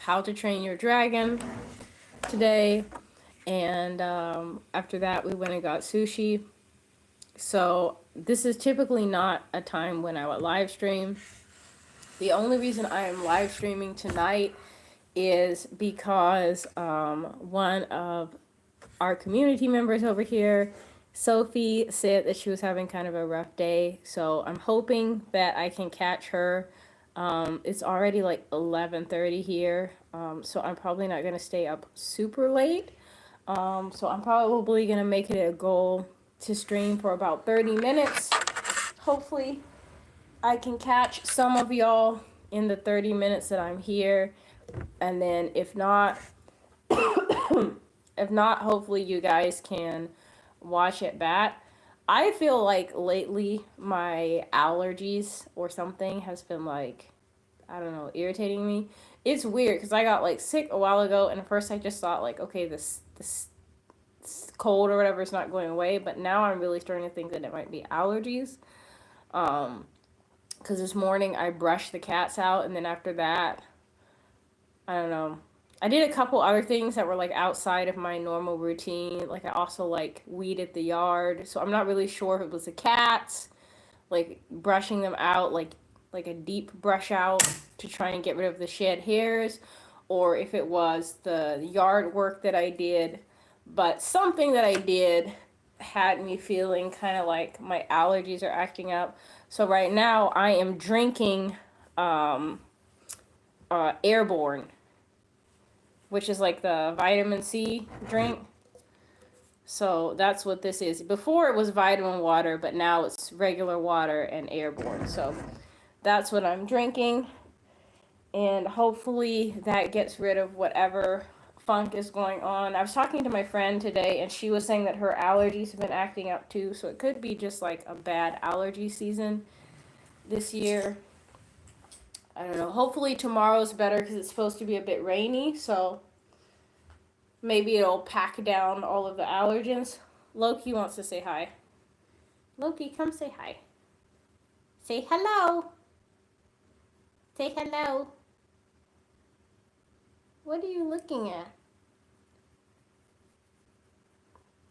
How to Train Your Dragon today. And after that, we went and got sushi. So this is typically not a time when I would live stream. The only reason I am live streaming tonight is because one of our community members over here, Sophie, said that she was having kind of a rough day. So I'm hoping that I can catch her. It's already like 11:30 here, so I'm probably not gonna stay up super late. So I'm probably gonna make it a goal to stream for about 30 minutes. Hopefully, I can catch some of y'all in the 30 minutes that I'm here, and then if not, hopefully you guys can watch it back. I feel like lately my allergies or something has been like, I don't know, irritating me. It's weird because I got like sick a while ago, and at first I just thought like, okay, this cold or whatever is not going away, but now I'm really starting to think that it might be allergies. Because this morning I brushed the cats out, and then after that, I don't know. I did a couple other things that were like outside of my normal routine. Like I also like weeded the yard, so I'm not really sure if it was the cats, like brushing them out, like a deep brush out to try and get rid of the shed hairs, or if it was the yard work that I did. But something that I did had me feeling kind of like my allergies are acting up. So right now I am drinking Airborne, which is like the vitamin C drink. So that's what this is. Before it was vitamin water, but now it's regular water and Airborne. So that's what I'm drinking. And hopefully that gets rid of whatever funk is going on. I was talking to my friend today, and she was saying that her allergies have been acting up too. So it could be just like a bad allergy season this year. I don't know. Hopefully tomorrow's better because it's supposed to be a bit rainy. So maybe it'll pack down all of the allergens. Loki wants to say hi. Loki, come say hi. Say hello. Say hello. What are you looking at?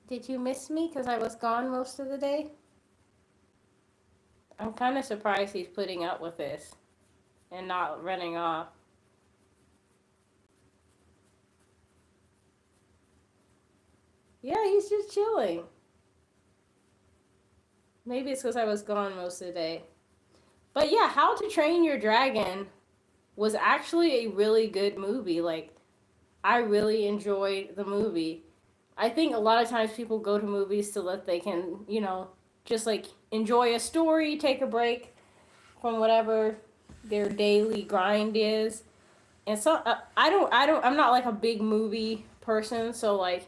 Did you miss me because I was gone most of the day? I'm kind of surprised he's putting up with this and not running off. Yeah, he's just chilling. Maybe it's because I was gone most of the day. But yeah, How to Train Your Dragon was actually a really good movie. Like, I really enjoyed the movie. I think a lot of times people go to movies so that they can, just like enjoy a story, take a break from whatever their daily grind is. And so I'm not like a big movie person, so like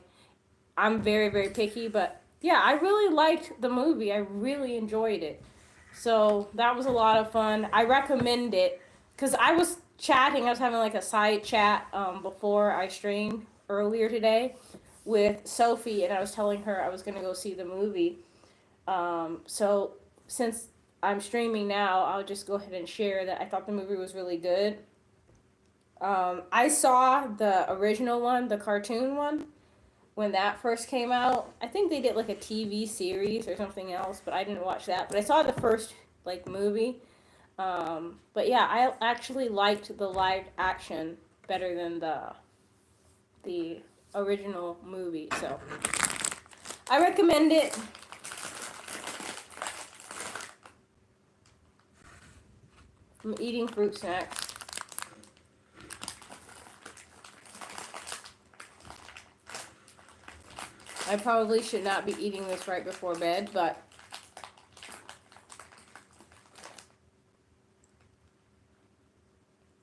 I'm very, very picky, but yeah, I really liked the movie. I really enjoyed it. So that was a lot of fun. I recommend it because I was chatting. I was having like a side chat before I streamed earlier today with Sophie, and I was telling her I was going to go see the movie. So since I'm streaming now, I'll just go ahead and share that I thought the movie was really good. I saw the original one, the cartoon one, when that first came out. I think they did like a TV series or something else, but I didn't watch that. But I saw the first like movie. But yeah, I actually liked the live action better than the original movie. So I recommend it. I'm eating fruit snacks. I probably should not be eating this right before bed, but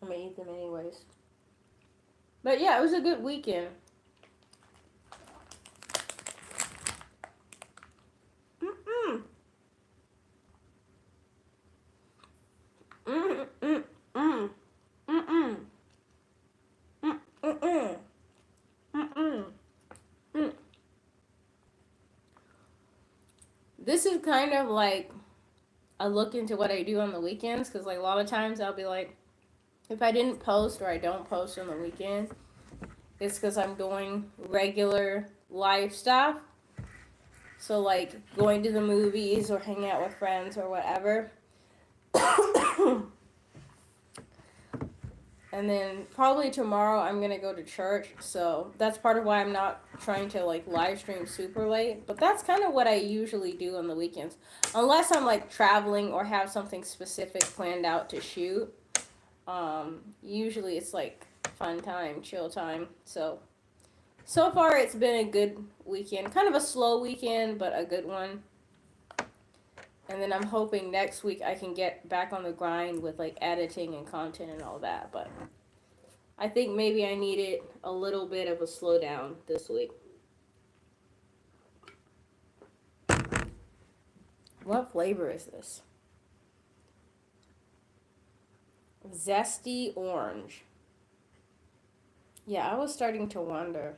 I'm gonna eat them anyways. But yeah, it was a good weekend. Mm-mm. Mm-mm. Mm-mm. Mm-mm. Mm-mm. Mm-mm. Mm. This is kind of like a look into what I do on the weekends, because like a lot of times I'll be like, If I didn't post or I don't post on the weekend, it's because I'm doing regular life stuff. So, like going to the movies or hanging out with friends or whatever. And then probably tomorrow I'm gonna go to church, so that's part of why I'm not trying to like live stream super late. But that's kind of what I usually do on the weekends, unless I'm like traveling or have something specific planned out to shoot. Usually it's like fun time, chill time. So far it's been a good weekend, kind of a slow weekend, but a good one. And then I'm hoping next week I can get back on the grind with like editing and content and all that. But I think maybe I needed a little bit of a slowdown this week. What flavor is this? Zesty orange. Yeah, I was starting to wonder.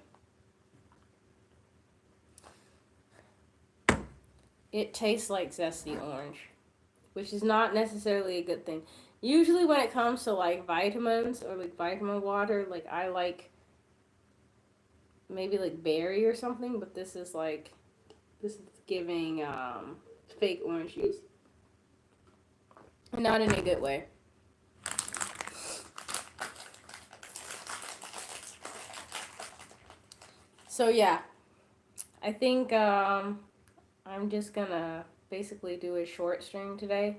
It tastes like zesty orange, which is not necessarily a good thing. Usually when it comes to like vitamins or like vitamin water, like I like maybe like berry or something, but this is giving fake orange juice. Not in a good way. So yeah, I think I'm just gonna basically do a short stream today.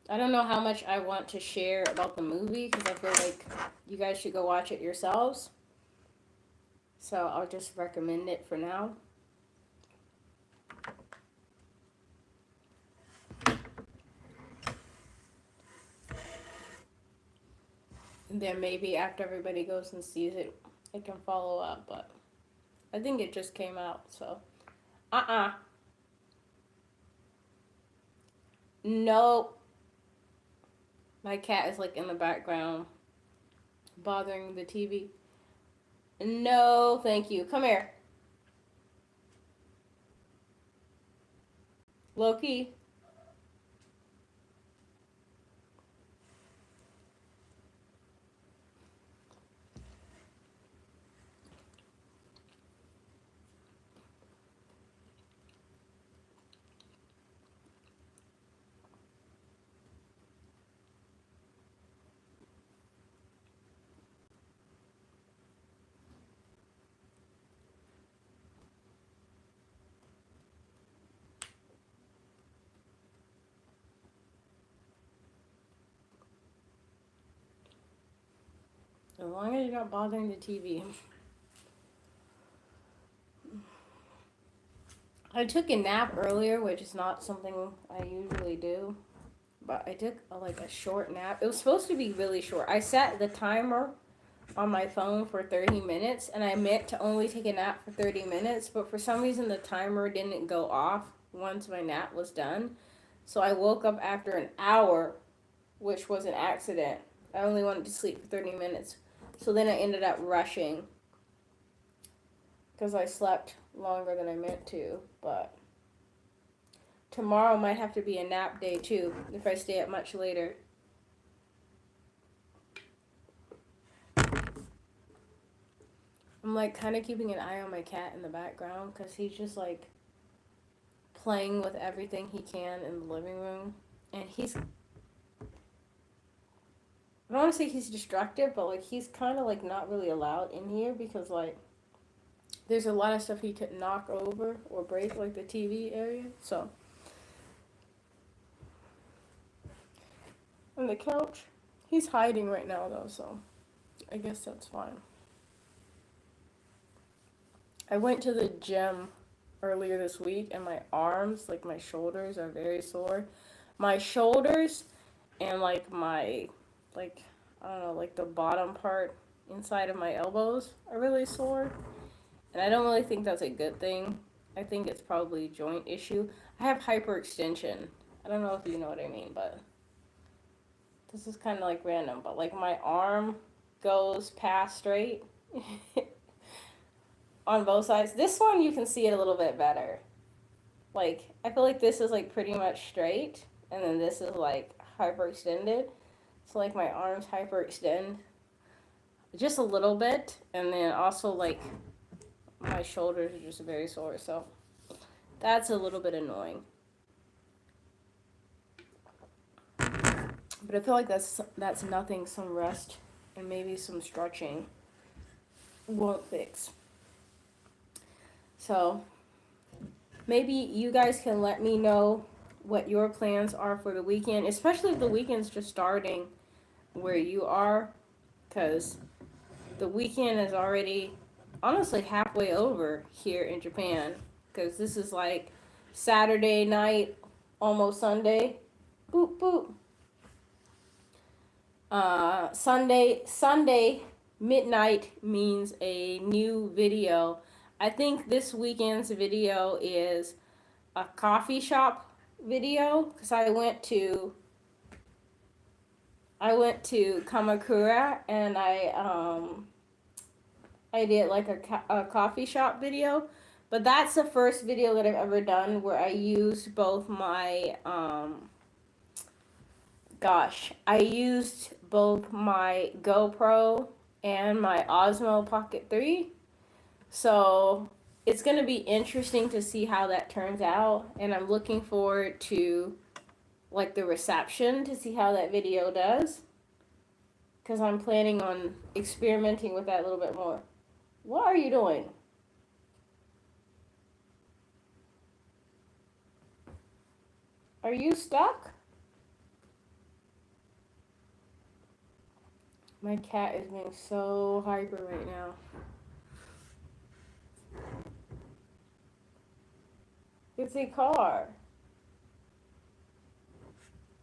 I don't know how much I want to share about the movie because I feel like you guys should go watch it yourselves. So I'll just recommend it for now. And then maybe after everybody goes and sees it, I can follow up. But I think it just came out, so. Uh-uh. Nope. My cat is like in the background bothering the TV. No, thank you. Come here. Loki. As long as you're not bothering the TV. I took a nap earlier, which is not something I usually do. But I took like a short nap. It was supposed to be really short. I set the timer on my phone for 30 minutes, and I meant to only take a nap for 30 minutes, but for some reason the timer didn't go off once my nap was done. So I woke up after an hour, which was an accident. I only wanted to sleep for 30 minutes. So then I ended up rushing because I slept longer than I meant to. But tomorrow might have to be a nap day too if I stay up much later. I'm like kind of keeping an eye on my cat in the background because he's just like playing with everything he can in the living room. And I don't want to say he's destructive, but like he's kind of like not really allowed in here because like there's a lot of stuff he could knock over or break, like the TV area. So, on the couch, he's hiding right now though, so I guess that's fine. I went to the gym earlier this week and my arms, like my shoulders, are very sore. My shoulders and like like, I don't know, like the bottom part inside of my elbows are really sore. And I don't really think that's a good thing. I think it's probably a joint issue. I have hyperextension. I don't know if you know what I mean, but this is kind of like random. But like my arm goes past straight on both sides. This one you can see it a little bit better. Like I feel like this is like pretty much straight, and then this is like hyperextended. So like my arms hyperextend just a little bit, and then also like my shoulders are just very sore. So that's a little bit annoying. But I feel like that's nothing. Some rest and maybe some stretching won't fix. So maybe you guys can let me know what your plans are for the weekend, especially if the weekend's just starting where you are, because the weekend is already honestly halfway over here in Japan, because this is like Saturday night, almost Sunday. Boop boop. Sunday midnight means a new video. I think this weekend's video is a coffee shop video because I went to Kamakura and I did like a coffee shop video, but that's the first video that I've ever done where I used both my I used both my GoPro and my Osmo Pocket 3. So it's going to be interesting to see how that turns out. And I'm looking forward to like the reception to see how that video does. Because I'm planning on experimenting with that a little bit more. What are you doing? Are you stuck? My cat is being so hyper right now. It's a car.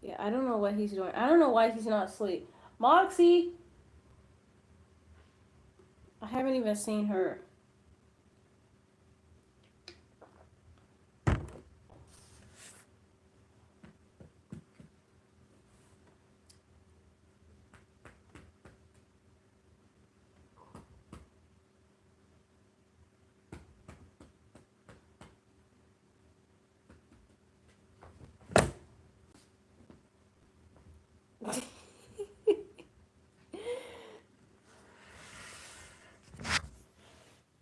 Yeah, I don't know what he's doing. I don't know why he's not asleep. Moxie! I haven't even seen her.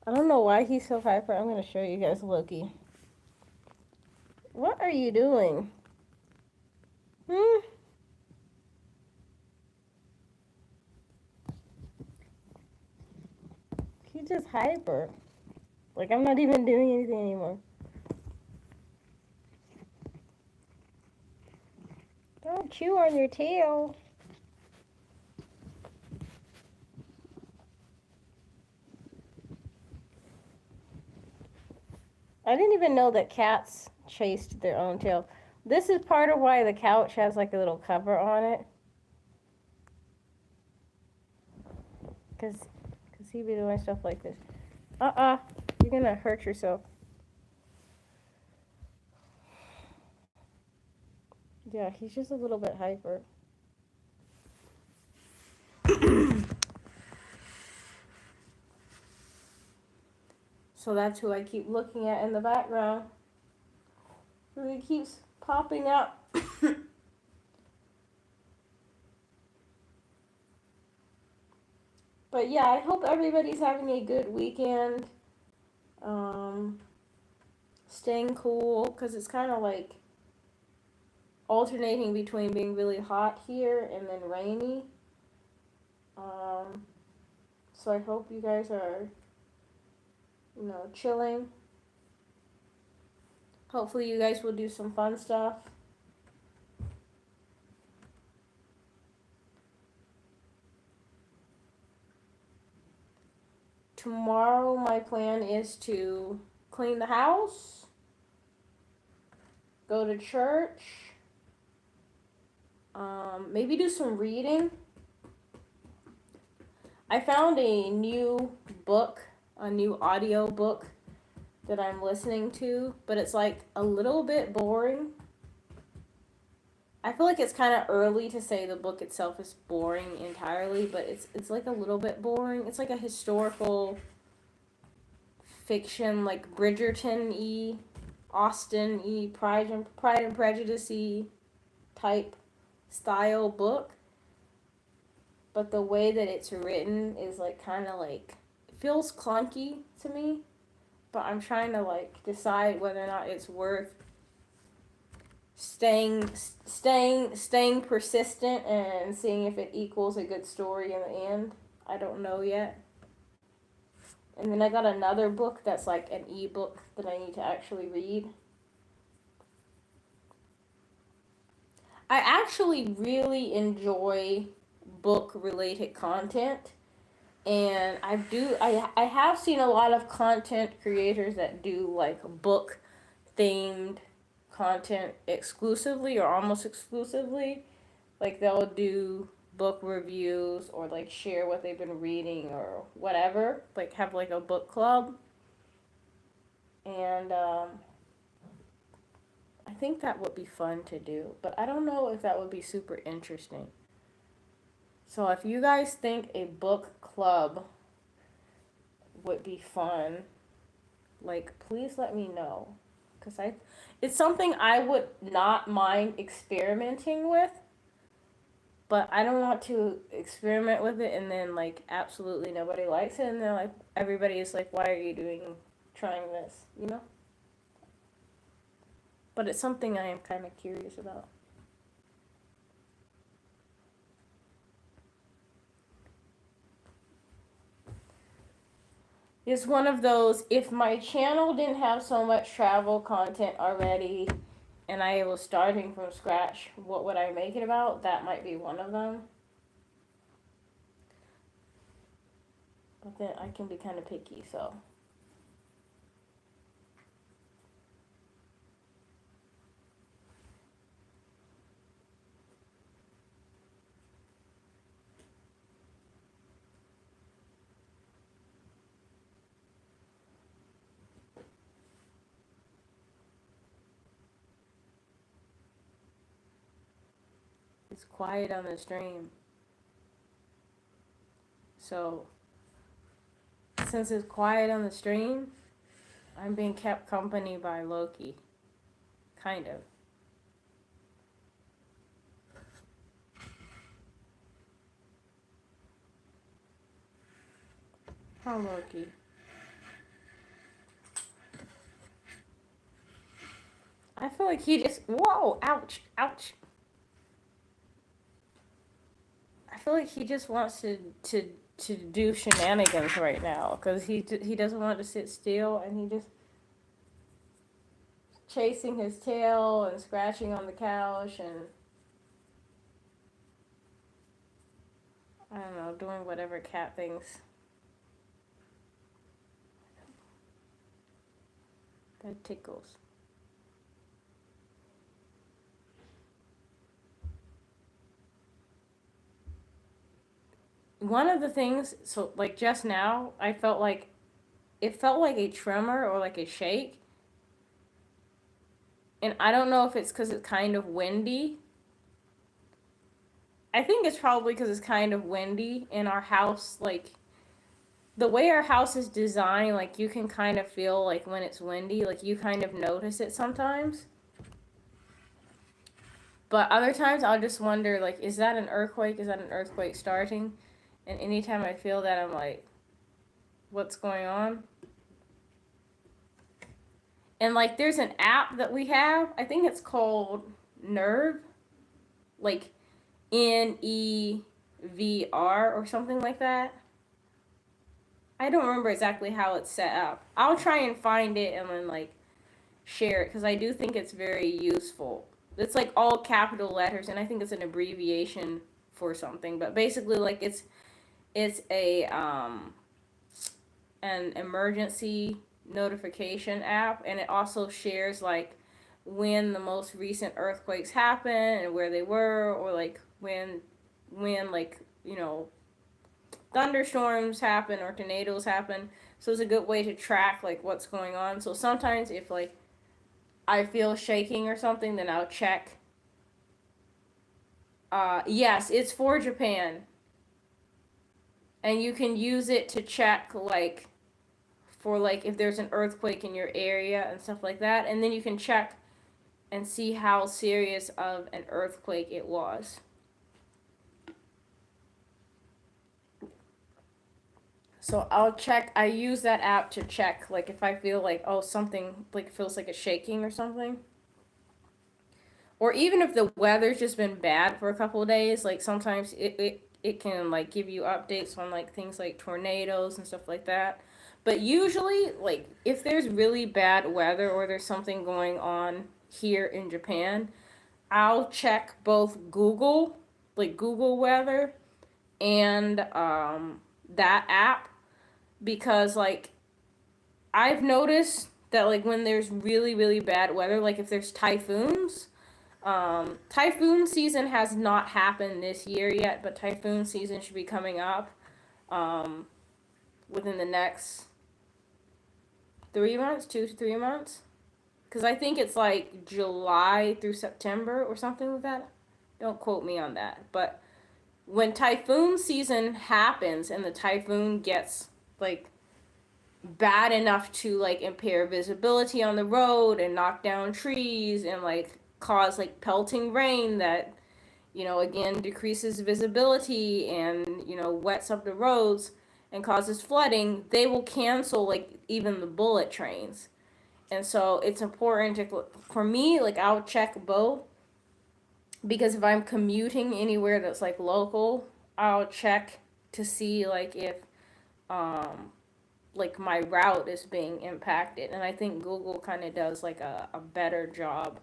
I don't know why he's so hyper. I'm going to show you guys Loki. What are you doing? He's just hyper. Like, I'm not even doing anything anymore. Don't chew on your tail. I didn't even know that cats chased their own tail. This is part of why the couch has like a little cover on it. Because he'd be doing stuff like this. You're going to hurt yourself. Yeah, he's just a little bit hyper. So that's who I keep looking at in the background. He keeps popping up. But yeah, I hope everybody's having a good weekend. Staying cool, because it's kind of like alternating between being really hot here and then rainy. So I hope you guys are, chilling. Hopefully you guys will do some fun stuff. Tomorrow my plan is to clean the house, go to church, maybe do some reading. I found a new book, a new audio book that I'm listening to, but it's like a little bit boring. I feel like it's kind of early to say the book itself is boring entirely, but it's like a little bit boring. It's like a historical fiction, like Bridgerton-y, Austen-y, Pride and Prejudice-y. type style book, but the way that it's written is like kind of like it feels clunky to me, but I'm trying to like decide whether or not it's worth staying persistent and seeing if it equals a good story in the end. I don't know yet. And then I got another book that's like an ebook that I need to actually read. I actually really enjoy book related content, and I have seen a lot of content creators that do like book themed content exclusively or almost exclusively. Like they'll do book reviews or like share what they've been reading or whatever, like have like a book club. And I think that would be fun to do, but I don't know if that would be super interesting. So if you guys think a book club would be fun, like please let me know, because it's something I would not mind experimenting with, but I don't want to experiment with it and then like absolutely nobody likes it and then like everybody is like, why are you trying this, you know? But it's something I am kind of curious about. It's one of those, if my channel didn't have so much travel content already and I was starting from scratch, what would I make it about? That might be one of them. But then I can be kind of picky, so. It's quiet on the stream. So, since it's quiet on the stream, I'm being kept company by Loki. Kind of. How Loki? I feel like he just. Whoa! Ouch! Ouch! I feel like he just wants to do shenanigans right now because he doesn't want to sit still and he just chasing his tail and scratching on the couch and I don't know, doing whatever cat things that tickles. One of the things, so like just now, I felt like it felt like a tremor or like a shake. And I don't know if it's because it's kind of windy. I think it's probably because it's kind of windy in our house. Like the way our house is designed, like you can kind of feel like when it's windy, like you kind of notice it sometimes. But other times I'll just wonder, like, is that an earthquake? Is that an earthquake starting? And anytime I feel that, I'm like, what's going on? And like, there's an app that we have. I think it's called Nerve, like NEVR or something like that. I don't remember exactly how it's set up. I'll try and find it and then like share it because I do think it's very useful. It's like all capital letters, and I think it's an abbreviation for something. But basically, like it's a an emergency notification app, and it also shares like when the most recent earthquakes happened and where they were, or like when like thunderstorms happen or tornadoes happen. So it's a good way to track like what's going on. So sometimes if like I feel shaking or something, then I'll check. Yes, it's for Japan. And you can use it to check like for like if there's an earthquake in your area and stuff like that. And then you can check and see how serious of an earthquake it was. So I'll check. I use that app to check, like, if I feel like, oh, something, like, feels like it's shaking or something. Or even if the weather's just been bad for a couple of days, like, sometimes it can, like, give you updates on, like, things like tornadoes and stuff like that. But usually, like, if there's really bad weather or there's something going on here in Japan, I'll check both Google, like Google Weather, and that app, because, like, I've noticed that, like, when there's really, really bad weather, like if there's typhoons, typhoon season has not happened this year yet, but typhoon season should be coming up within the next 3 months, 2 to 3 months. Because I think it's like July through September or something like that. Don't quote me on that. But when typhoon season happens and the typhoon gets, like, bad enough to, like, impair visibility on the road and knock down trees and, like, cause, like, pelting rain that, again, decreases visibility and, wets up the roads and causes flooding, they will cancel, like, even the bullet trains. And so it's important to, for me, like, I'll check both, because if I'm commuting anywhere that's, like, local, I'll check to see, like, if like, my route is being impacted. And I think Google kind of does, like, a better job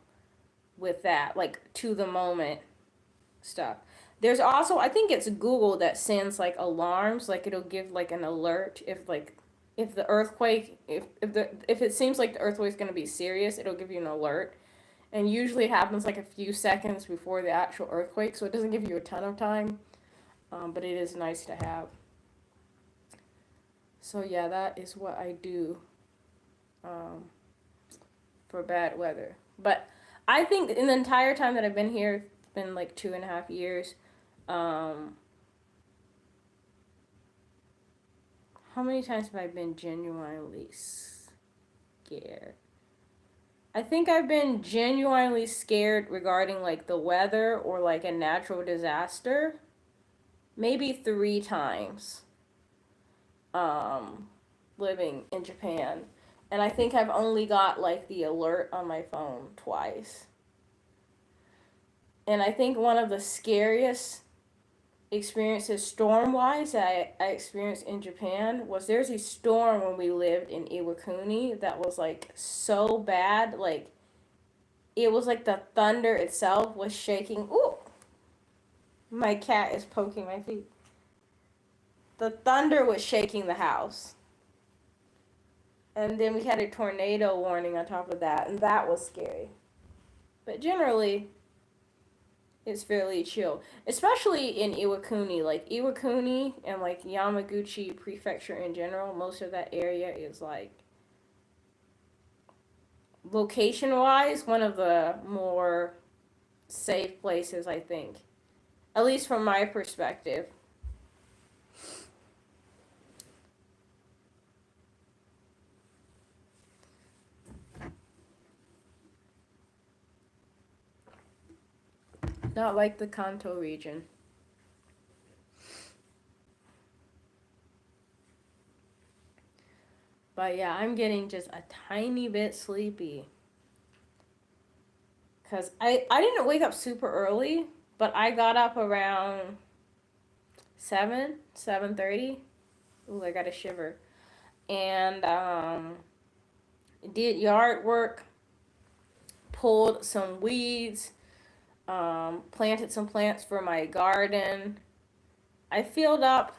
with that, like, to the moment stuff. There's also, I think it's Google that sends, like, alarms, like, it'll give, like, an alert if, like, if the earthquake, if it seems like the earthquake's going to be serious, it'll give you an alert. And usually it happens, like, a few seconds before the actual earthquake, so it doesn't give you a ton of time, but it is nice to have. So yeah, that is what I do for bad weather. But I think in the entire time that I've been here, it's been like 2.5 years. How many times have I been genuinely scared? I think I've been genuinely scared regarding, like, the weather or, like, a natural disaster maybe 3 times. Living in Japan. And I think I've only got, like, the alert on my phone twice. And I think one of the scariest experiences storm-wise that I experienced in Japan was, there's a storm when we lived in Iwakuni that was, like, so bad. Like, it was like the thunder itself was shaking. Ooh! My cat is poking my feet. The thunder was shaking the house. And then we had a tornado warning on top of that, and that was scary. But generally, it's fairly chill. Especially in Iwakuni. Like, Iwakuni and, like, Yamaguchi Prefecture in general, most of that area is, like, location-wise, one of the more safe places, I think. At least from my perspective. Not like the Kanto region. But yeah, I'm getting just a tiny bit sleepy. Because I didn't wake up super early, but I got up around 7:30. Ooh, I got a shiver. And did yard work, pulled some weeds, planted some plants for my garden. I filled up,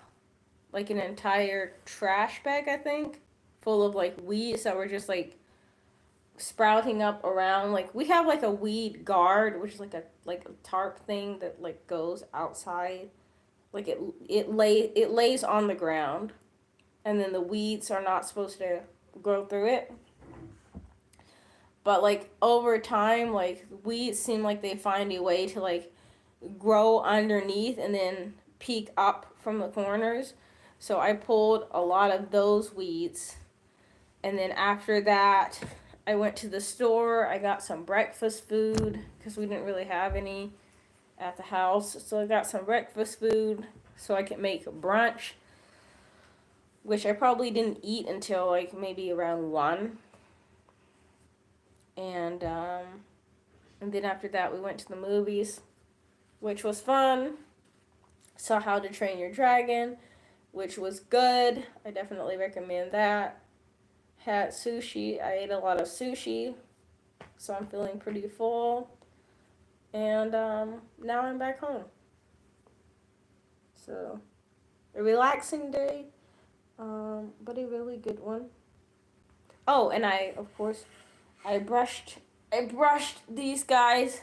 like, an entire trash bag, I think, full of, like, weeds that were just, like, sprouting up around. Like, we have, like, a weed guard, which is like a tarp thing that, like, goes outside. Like, it lays on the ground, and then the weeds are not supposed to grow through it. But, like, over time, like, weeds seem like they find a way to, like, grow underneath and then peek up from the corners. So I pulled a lot of those weeds. And then after that, I went to the store. I got some breakfast food because we didn't really have any at the house. So I got some breakfast food so I could make brunch, which I probably didn't eat until like maybe around 1. And then after that we went to the movies, which was fun. Saw How to Train Your Dragon, which was good. I definitely recommend that. Had sushi. I ate a lot of sushi, so I'm feeling pretty full. And now I'm back home. So, a relaxing day, but a really good one. Oh, and of course, I brushed these guys.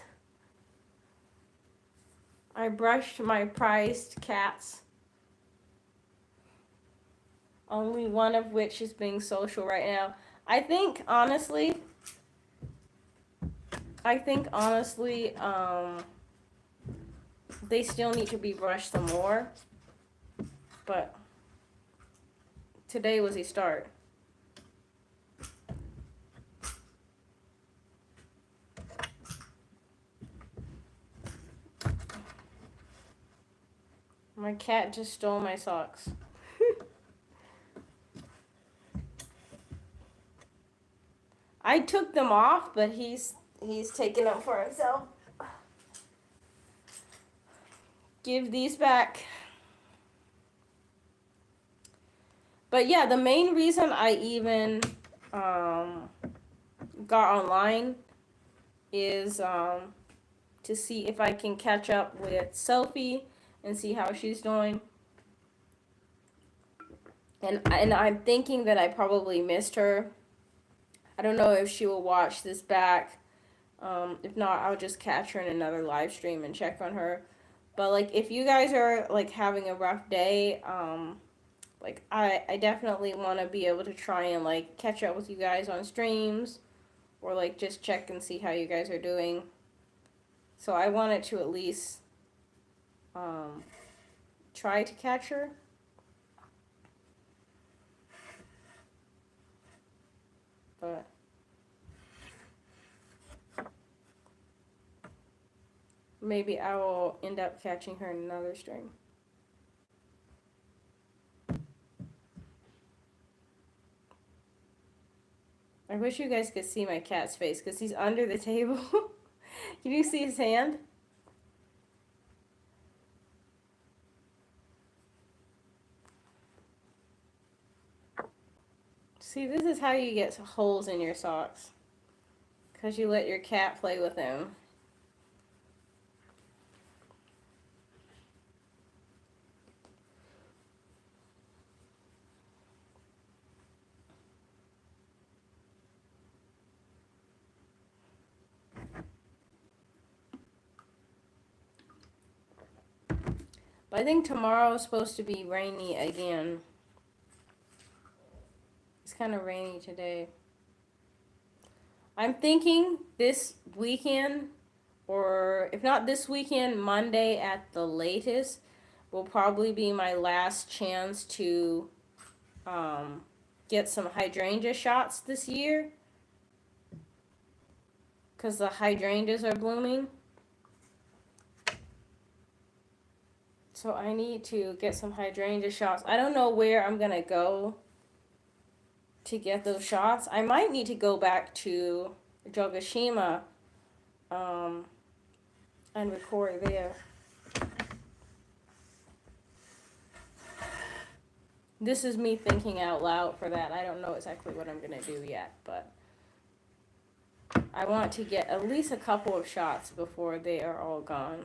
I brushed my prized cats. Only one of which is being social right now. I think honestly, they still need to be brushed some more. But today was a start. My cat just stole my socks. I took them off, but he's taking them for himself. Give these back. But yeah, the main reason I even got online is to see if I can catch up with Sophie and see how she's doing. And I'm thinking that I probably missed her. I don't know if she will watch this back. If not, I'll just catch her in another live stream and check on her. But like, if you guys are like having a rough day, like I definitely want to be able to try and like catch up with you guys on streams, or like just check and see how you guys are doing. So I wanted to at least try to catch her. But maybe I will end up catching her in another stream. I wish you guys could see my cat's face because he's under the table. Can you see his hand? See, this is how you get holes in your socks. Because you let your cat play with them. But I think tomorrow is supposed to be rainy again. It's kind of rainy today. I'm thinking this weekend, or if not this weekend, Monday at the latest, will probably be my last chance to get some hydrangea shots this year. Because the hydrangeas are blooming. So I need to get some hydrangea shots. I don't know where I'm going to go to get those shots. I might need to go back to Jogashima and record there. This is me thinking out loud for that. I don't know exactly what I'm going to do yet, but I want to get at least a couple of shots before they are all gone.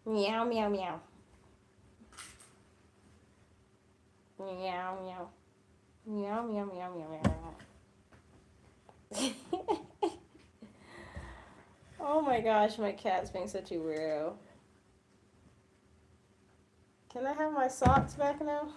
Meow, meow, meow. Meow, meow. Meow, meow, meow, meow, meow. Oh my gosh, my cat's being such a weirdo. Can I have my socks back now?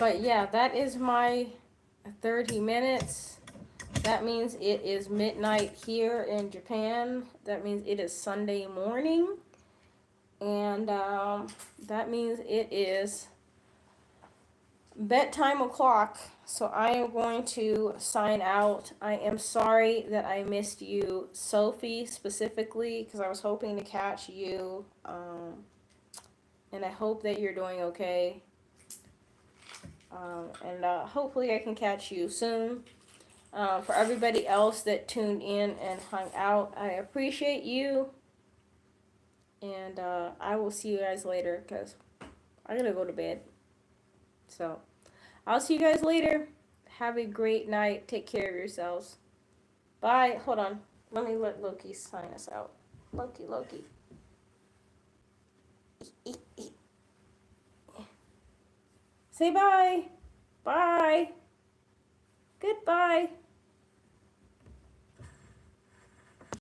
But yeah, that is my 30 minutes. That means it is midnight here in Japan. That means it is Sunday morning. And that means it is bedtime o'clock. So I am going to sign out. I am sorry that I missed you, Sophie, specifically, because I was hoping to catch you. And I hope that you're doing okay. And hopefully I can catch you soon. For everybody else that tuned in and hung out, I appreciate you. And I will see you guys later because I gotta go to bed. So I'll see you guys later. Have a great night. Take care of yourselves. Bye. Hold on. Let me let Loki sign us out. Loki. Say bye. Bye. Goodbye.